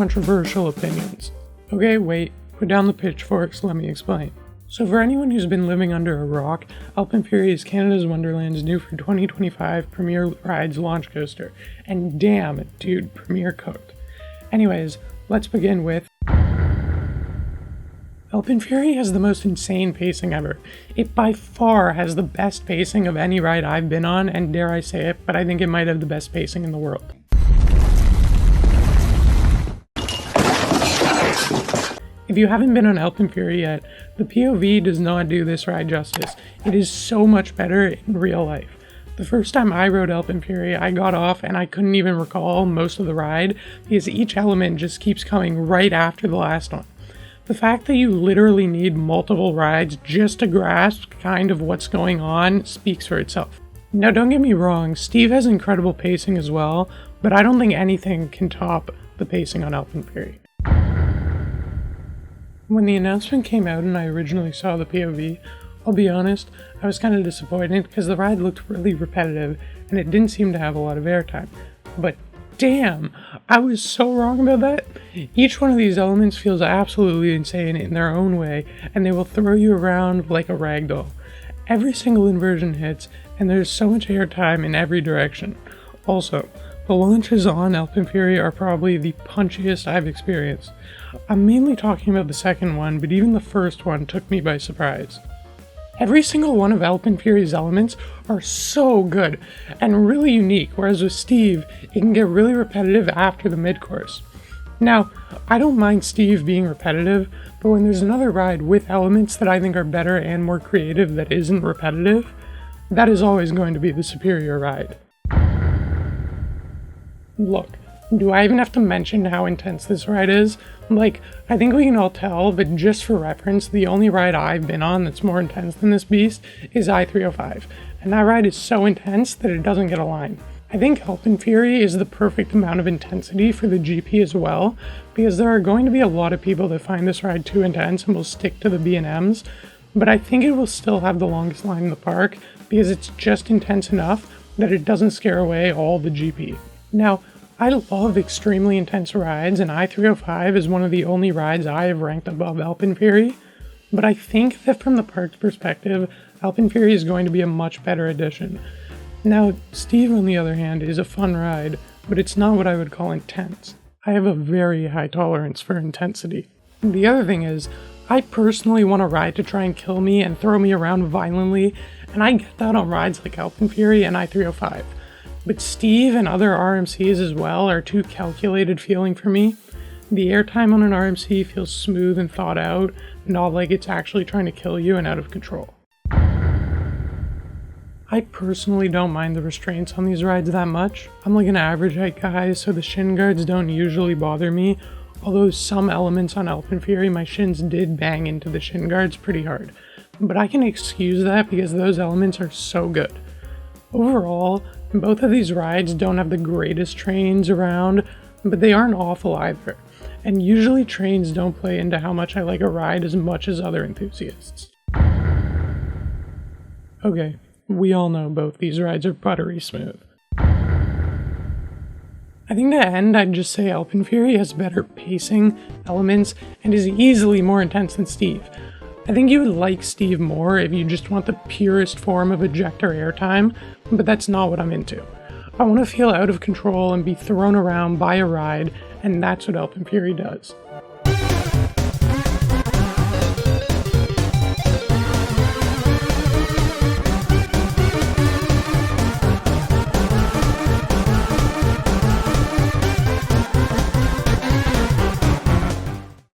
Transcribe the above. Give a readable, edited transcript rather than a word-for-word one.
controversial opinions. Okay, wait, put down the pitchforks, let me explain. So for anyone who's been living under a rock, AlpenFury is Canada's Wonderland's new for 2025 Premier Rides launch coaster. And damn, dude, Premier cooked. Anyways, let's begin with... AlpenFury has the most insane pacing ever. It by far has the best pacing of any ride I've been on, and dare I say it, but I think it might have the best pacing in the world. If you haven't been on AlpenFury yet, the POV does not do this ride justice. It is so much better in real life. The first time I rode AlpenFury, I got off and I couldn't even recall most of the ride because each element just keeps coming right after the last one. The fact that you literally need multiple rides just to grasp kind of what's going on speaks for itself. Now don't get me wrong, Steve has incredible pacing as well, but I don't think anything can top the pacing on AlpenFury. When the announcement came out and I originally saw the POV, I'll be honest, I was kind of disappointed because the ride looked really repetitive and it didn't seem to have a lot of airtime. But damn, I was so wrong about that. Each one of these elements feels absolutely insane in their own way, and they will throw you around like a ragdoll. Every single inversion hits, and there's so much airtime in every direction. Also, the launches on AlpenFury are probably the punchiest I've experienced. I'm mainly talking about the second one, but even the first one took me by surprise. Every single one of AlpenFury's elements are so good and really unique, whereas with Steve, it can get really repetitive after the mid-course. Now, I don't mind Steve being repetitive, but when there's another ride with elements that I think are better and more creative that isn't repetitive, that is always going to be the superior ride. Look, do I even have to mention how intense this ride is? Like, I think we can all tell, but just for reference, the only ride I've been on that's more intense than this beast is I-305, and that ride is so intense that it doesn't get a line. I think AlpenFury is the perfect amount of intensity for the GP as well, because there are going to be a lot of people that find this ride too intense and will stick to the B&Ms, but I think it will still have the longest line in the park because it's just intense enough that it doesn't scare away all the GP. Now, I love extremely intense rides, and I-305 is one of the only rides I have ranked above AlpenFury, but I think that from the park's perspective, AlpenFury is going to be a much better addition. Now, Steve, on the other hand, is a fun ride, but it's not what I would call intense. I have a very high tolerance for intensity. The other thing is, I personally want a ride to try and kill me and throw me around violently, and I get that on rides like AlpenFury and I-305. But Steve and other RMCs as well are too calculated feeling for me. The airtime on an RMC feels smooth and thought out, not like it's actually trying to kill you and out of control. I personally don't mind the restraints on these rides that much. I'm like an average height guy, so the shin guards don't usually bother me, although some elements on AlpenFury my shins did bang into the shin guards pretty hard. But I can excuse that because those elements are so good. Overall, both of these rides don't have the greatest trains around, but they aren't awful either, and usually trains don't play into how much I like a ride as much as other enthusiasts. Okay, we all know both these rides are buttery smooth. I think to end, I'd just say AlpenFury has better pacing, elements, and is easily more intense than Steve. I think you would like Steve more if you just want the purest form of ejector airtime, but that's not what I'm into. I want to feel out of control and be thrown around by a ride, and that's what AlpenFury does.